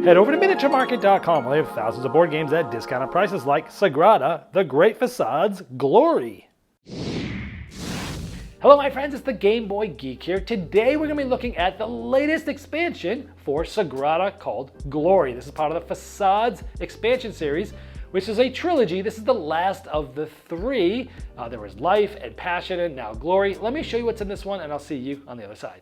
Head over to miniaturemarket.com where they have thousands of board games at discounted prices like Sagrada, The Great Facade's Glory. Hello my friends, it's the Game Boy Geek here. Today we're going to be looking at the latest expansion for Sagrada called Glory. This is part of the Facades expansion series, which is a trilogy. This is the last of the three. There was Life and Passion and now Glory. Let me show you what's in this one and I'll see you on the other side.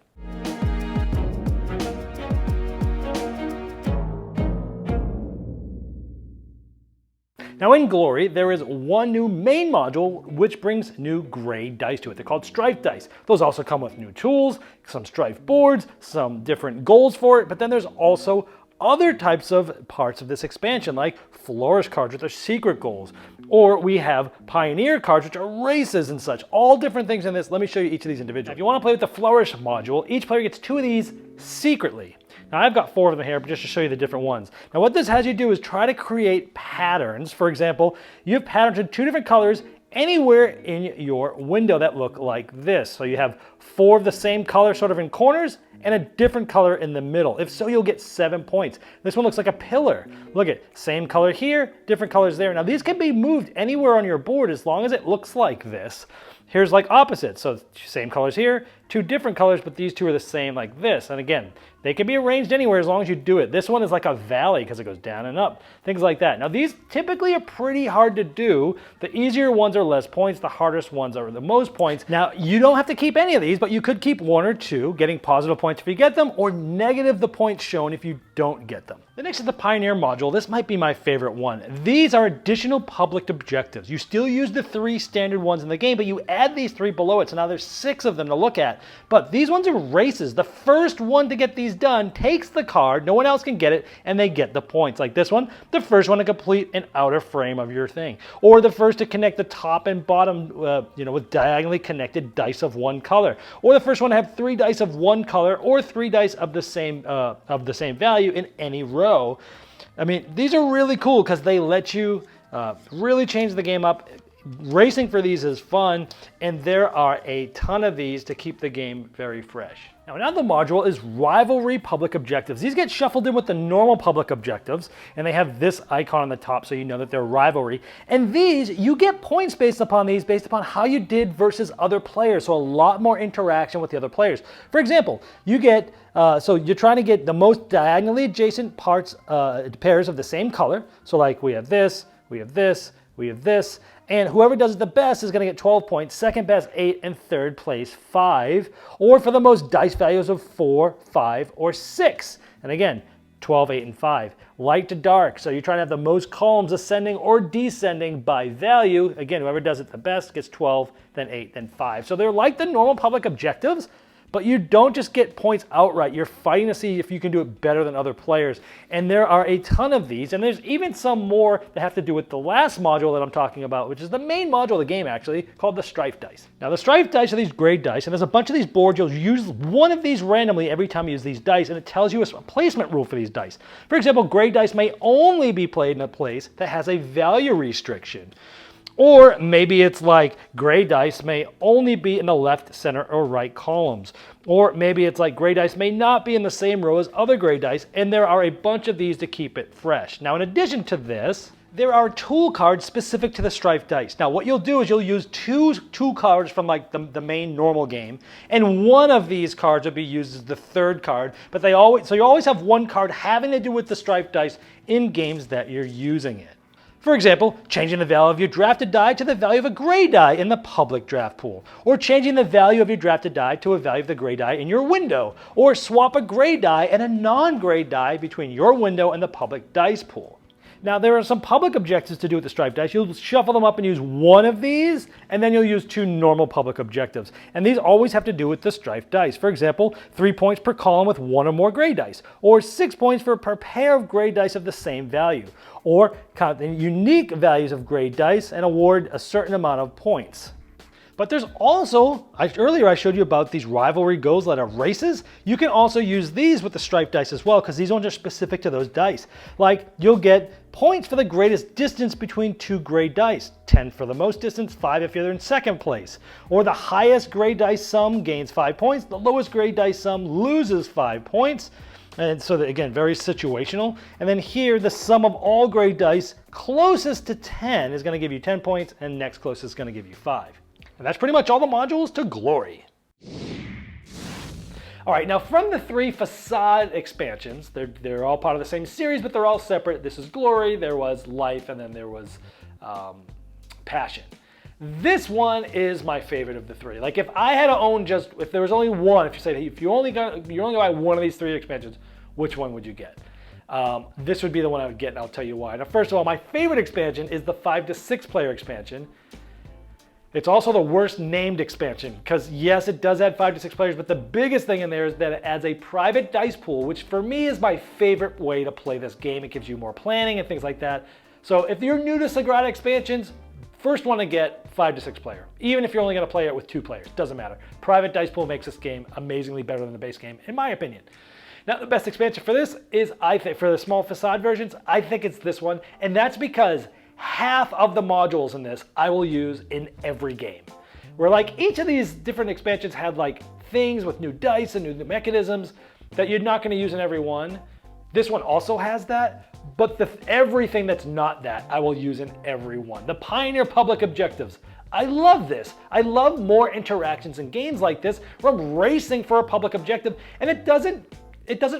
Now in Glory, there is one new main module which brings new gray dice to it. They're called Strife dice. Those also come with new tools, some Strife boards, some different goals for it, but then there's also other types of parts of this expansion like Flourish cards which are secret goals, or we have Pioneer cards which are races and such. All different things in this. Let me show you each of these individually. If you want to play with the Flourish module, each player gets 2 of these secretly. Now I've got 4 of them here, but just to show you the different ones. Now what this has you do is try to create patterns. For example, you have patterns in 2 different colors anywhere in your window that look like this. So you have 4 of the same color sort of in corners and a different color in the middle. If so, you'll get 7 points. This one looks like a pillar. Look at same color here, different colors there. Now these can be moved anywhere on your board as long as it looks like this. Here's like opposite. So same colors here, 2 different colors, but these 2 are the same like this. And again, they can be arranged anywhere as long as you do it. This one is like a valley because it goes down and up, things like that. Now these typically are pretty hard to do. The easier ones are less points, the hardest ones are the most points. Now you don't have to keep any of these, but you could keep 1 or 2, getting positive points if you get them, or negative the points shown if you don't get them. The next is the Pioneer module. This might be my favorite one. These are additional public objectives. You still use the 3 standard ones in the game, but you add these 3 below it, so now there's 6 of them to look at. But these ones are races. The first one to get these done takes the card, no one else can get it, and they get the points. Like this one, the first one to complete an outer frame of your thing. Or the first to connect the top and bottom with diagonally connected dice of 1 color. Or the first one to have 3 dice of 1 color or 3 dice of the same value in any row. I mean, these are really cool because they let you really change the game up. Racing for these is fun, and there are a ton of these to keep the game very fresh. Now another module is Rivalry Public Objectives. These get shuffled in with the normal public objectives, and they have this icon on the top so you know that they're rivalry. And these, you get points based upon how you did versus other players, so a lot more interaction with the other players. For example, you get, so you're trying to get the most diagonally adjacent pairs of the same color. So like we have this, we have this, we have this, and whoever does it the best is going to get 12 points, second best 8, and third place 5, or for the most dice values of 4, 5, or 6. And again, 12, 8, and 5. Light to dark, so you're trying to have the most columns ascending or descending by value. Again, whoever does it the best gets 12, then 8, then 5. So they're like the normal public objectives, but you don't just get points outright. You're fighting to see if you can do it better than other players. And there are a ton of these, and there's even some more that have to do with the last module that I'm talking about, which is the main module of the game actually, called the Strife dice. Now the Strife dice are these gray dice, and there's a bunch of these boards. You'll use one of these randomly every time you use these dice, and it tells you a placement rule for these dice. For example, gray dice may only be played in a place that has a value restriction. Or maybe it's like gray dice may only be in the left, center, or right columns. Or maybe it's like gray dice may not be in the same row as other gray dice, and there are a bunch of these to keep it fresh. Now in addition to this, there are tool cards specific to the Strife dice. Now what you'll do is you'll use 2 cards from like the main normal game, and one of these cards will be used as the 3rd card, but so you always have 1 card having to do with the Strife dice in games that you're using it. For example, changing the value of your drafted die to the value of a gray die in the public draft pool, or changing the value of your drafted die to a value of the gray die in your window, or swap a gray die and a non-gray die between your window and the public dice pool. Now there are some public objectives to do with the Strife dice. You'll shuffle them up and use 1 of these, and then you'll use 2 normal public objectives. And these always have to do with the Strife dice. For example, 3 points per column with 1 or more gray dice, or 6 points for per pair of gray dice of the same value, or count the unique values of gray dice and award a certain amount of points. But there's also, earlier I showed you about these rivalry goals that are races. You can also use these with the Strife dice as well, because these ones are specific to those dice. Like you'll get points for the greatest distance between 2 gray dice. 10 for the most distance, 5 if you're in second place. Or the highest gray dice sum gains 5 points, the lowest gray dice sum loses 5 points. And so that, again, very situational. And then here, the sum of all gray dice closest to 10 is going to give you 10 points, and next closest is going to give you 5. And that's pretty much all the modules to Glory. All right, now from the 3 Facade expansions, they're all part of the same series, but they're all separate. This is Glory, there was Life, and then there was Passion. This one is my favorite of the 3. Like if I had to own if there was only one, if you said, hey, if you're only gonna buy one of these 3 expansions, which one would you get? This would be the one I would get, and I'll tell you why. Now, first of all, my favorite expansion is the 5 to 6 player expansion. It's also the worst named expansion because yes, it does add 5 to 6 players, but the biggest thing in there is that it adds a private dice pool, which for me is my favorite way to play this game. It gives you more planning and things like that. So if you're new to Sagrada expansions, first one to get 5 to 6 player. Even if you're only going to play it with 2 players, doesn't matter. Private dice pool makes this game amazingly better than the base game, in my opinion. Now, the best expansion for this is, I think, for the small facade versions, I think it's this one, and that's because half of the modules in this I will use in every game. Where like each of these different expansions had like things with new dice and new mechanisms that you're not going to use in every one. This one also has that, but everything that's not that I will use in every one. The Pioneer Public Objectives. I love this. I love more interactions in games like this where I'm racing for a public objective, and it doesn't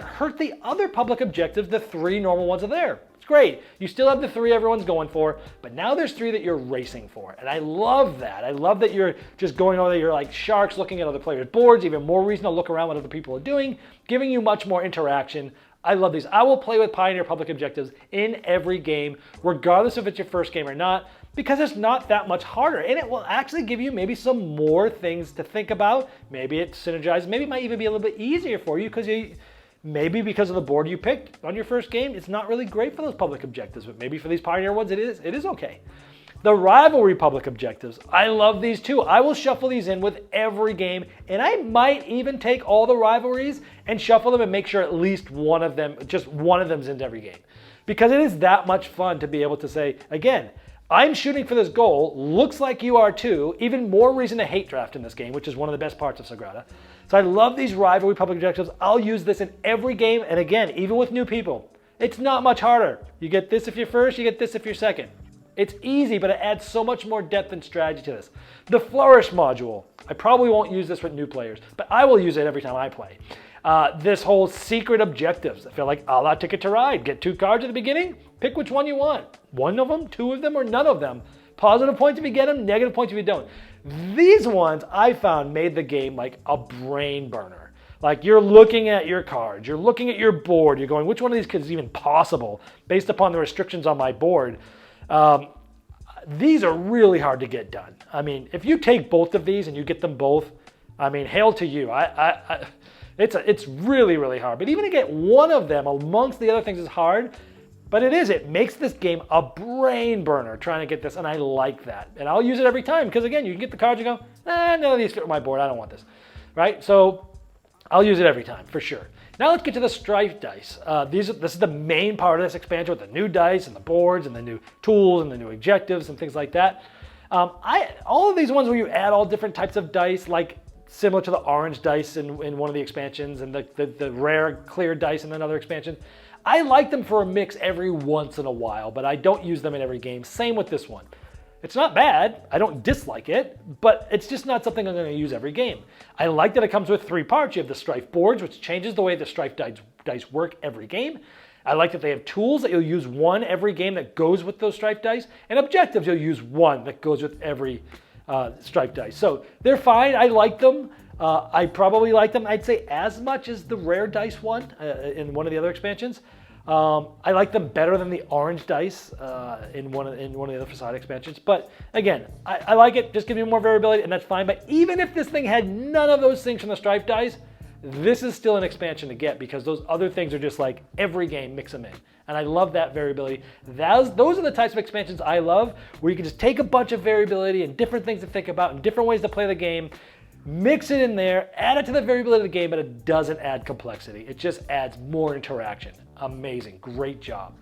hurt the other public objectives. The 3 normal ones are there. It's great. You still have the 3 everyone's going for, but now there's 3 that you're racing for. And I love that. I love that you're just going over there. You're like sharks looking at other players' boards, even more reason to look around what other people are doing, giving you much more interaction. I love these. I will play with Pioneer Public Objectives in every game, regardless if it's your first game or not, because it's not that much harder. And it will actually give you maybe some more things to think about. Maybe it synergizes. Maybe it might even be a little bit easier for you maybe because of the board you picked on your first game, it's not really great for those public objectives, but maybe for these Pioneer ones, it is okay. The Rivalry Public Objectives, I love these too. I will shuffle these in with every game, and I might even take all the rivalries and shuffle them and make sure at least just one of them's in every game. Because it is that much fun to be able to say, again, I'm shooting for this goal, looks like you are too, even more reason to hate draft in this game, which is one of the best parts of Sagrada. So I love these Rivalry Public Objectives. I'll use this in every game, and again, even with new people, it's not much harder. You get this if you're first, you get this if you're second. It's easy, but it adds so much more depth and strategy to this. The Flourish module, I probably won't use this with new players, but I will use it every time I play. This whole secret objectives, I feel like a la Ticket to Ride. Get 2 cards at the beginning, pick which one you want. 1 of them, 2 of them, or none of them. Positive points if you get them, negative points if you don't. These ones I found made the game like a brain burner. Like you're looking at your cards, you're looking at your board, you're going, which one of these is even possible based upon the restrictions on my board? These are really hard to get done. I mean, if you take both of these and you get them both, I mean, hail to you. It's really, really hard. But even to get one of them amongst the other things is hard. But it makes this game a brain burner trying to get this, and I like that. And I'll use it every time, because again, you can get the cards and go, none of these fit my board, I don't want this, right? So I'll use it every time, for sure. Now let's get to the Strife dice. This is the main part of this expansion with the new dice and the boards and the new tools and the new objectives and things like that. All of these ones where you add all different types of dice, like similar to the orange dice in one of the expansions and the rare clear dice in another expansion, I like them for a mix every once in a while, but I don't use them in every game. Same with this one. It's not bad, I don't dislike it, but it's just not something I'm going to use every game. I like that it comes with 3 parts. You have the Strife boards, which changes the way the Strife dice work every game. I like that they have tools that you'll use 1 every game that goes with those Strife dice, and objectives you'll use 1 that goes with every Strife dice. So they're fine, I like them. I probably like them, I'd say, as much as the rare dice one in one of the other expansions. I like them better than the orange dice in one of the other Facade expansions. But again, I like it. Just give me more variability, and that's fine. But even if this thing had none of those things from the Strife dice, this is still an expansion to get, because those other things are just like every game, mix them in. And I love that variability. Those are the types of expansions I love, where you can just take a bunch of variability and different things to think about and different ways to play the game, mix it in there, add it to the variability of the game, but it doesn't add complexity. It just adds more interaction. Amazing, great job.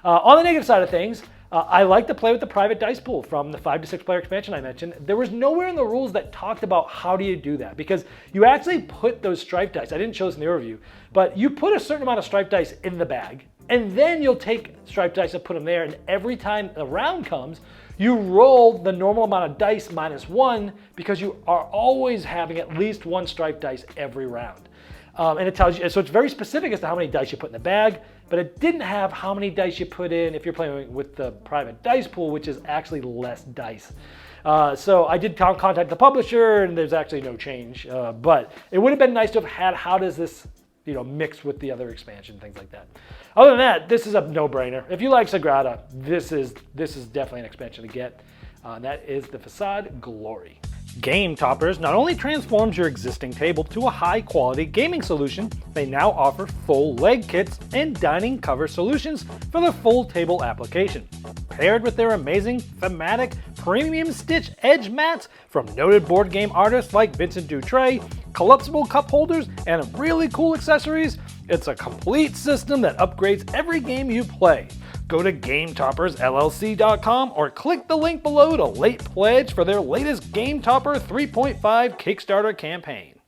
On the negative side of things, I like to play with the private dice pool from the 5 to 6 player expansion I mentioned. There was nowhere in the rules that talked about how do you do that, because you actually put those striped dice, I didn't show this in the overview, but you put a certain amount of striped dice in the bag, and then you'll take striped dice and put them there, and every time a round comes, you roll the normal amount of dice -1, because you are always having at least one striped dice every round. And it tells you, so it's very specific as to how many dice you put in the bag, but it didn't have how many dice you put in if you're playing with the private dice pool, which is actually less dice. So I did contact the publisher, and there's actually no change. But it would have been nice to have had how does this mix with the other expansion, things like that. Other than that, this is a no-brainer. If you like Sagrada, this is definitely an expansion to get. That is the Facade Glory. Game Toppers not only transforms your existing table to a high-quality gaming solution, they now offer full leg kits and dining cover solutions for the full table application. Paired with their amazing, thematic, premium stitch edge mats from noted board game artists like Vincent Dutray, collapsible cup holders, and really cool accessories, it's a complete system that upgrades every game you play. Go to GameToppersLLC.com or click the link below to late pledge for their latest Game Topper 3.5 Kickstarter campaign.